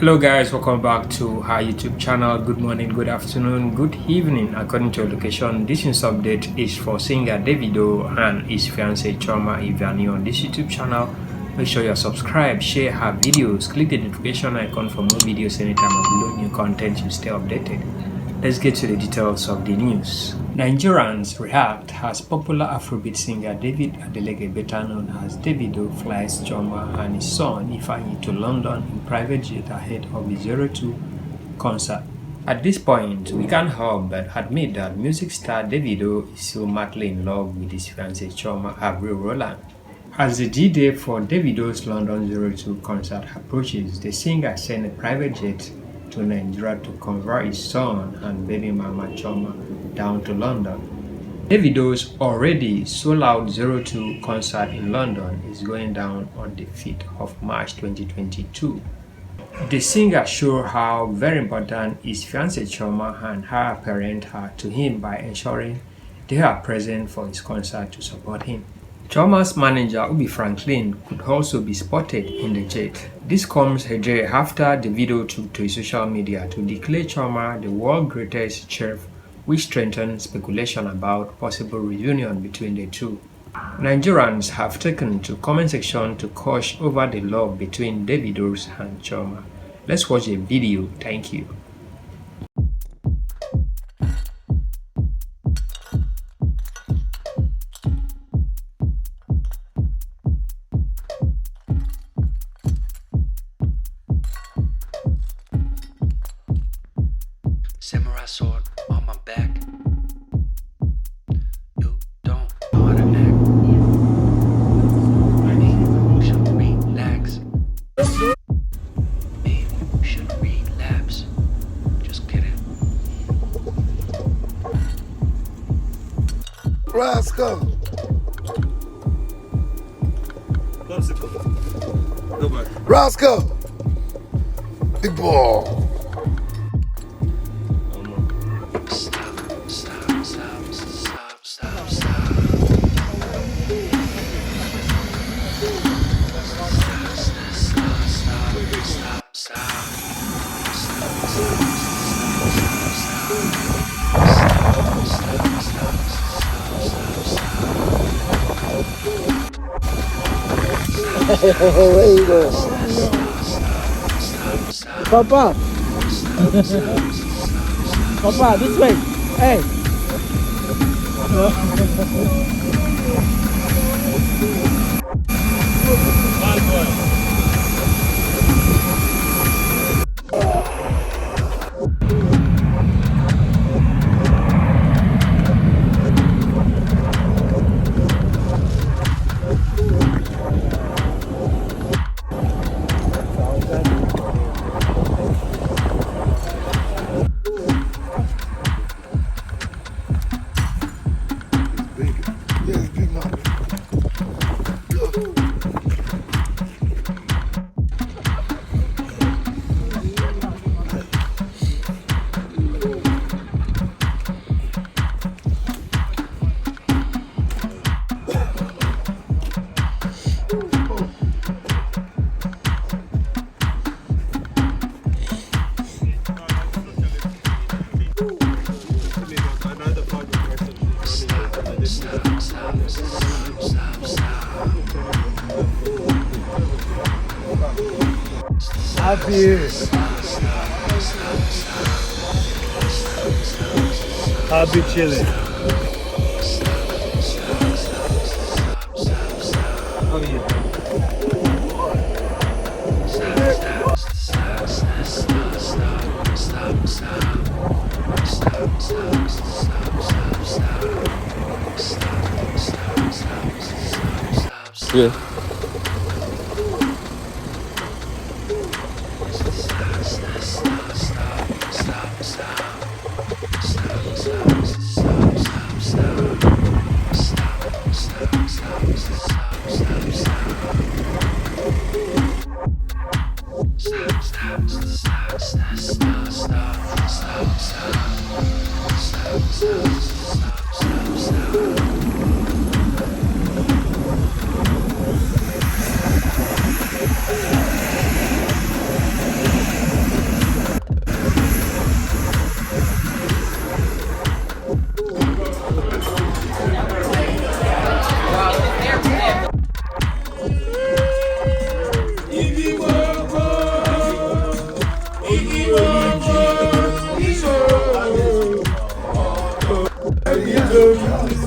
Hello guys, welcome back to our YouTube channel. Good morning, good afternoon, good evening according to your location. This news update is for singer Davido and his fiance Chioma Ifeanyi on this YouTube channel. Make sure you're subscribed, share her videos, click the notification icon for more videos anytime I upload new content to stay updated. Let's get to the details of the news. Nigerians react as popular Afrobeat singer David Adeleke, better known as Davido, flies Chioma and his son Ifeanyi to London in private jet ahead of the 02 concert. At this point, we can't help but admit that music star Davido is still madly in love with his fiancée Chioma Avril Roland. As the D-Day for Davido's London 02 concert approaches, the singer sent a private jet to Nigeria to convey his son and baby mama Chioma down to London. Davido's already sold-out 02 concert in London is going down on the 5th of March 2022. The singer showed how very important his fiancée Chioma and her parents are to him by ensuring they are present for his concert to support him. Chioma's manager, Ubi Franklin, could also be spotted in the jet. This comes a day after Davido took to his social media to declare Chioma the world's greatest chef, which strengthened speculation about possible reunion between the two. Nigerians have taken to comment section to gush over the love between Davido and Chioma. Let's watch the video. Thank you. Samurai sword on my back. You don't know how to act. Maybe you should relax. Maybe you should relapse. Just kidding. Rascal. Roscoe. Big ball. Where you going? Papa! Papa, this way! Hey! Yes, big man. I'll be chilling. Oh yeah. Yeah. Hallelujah.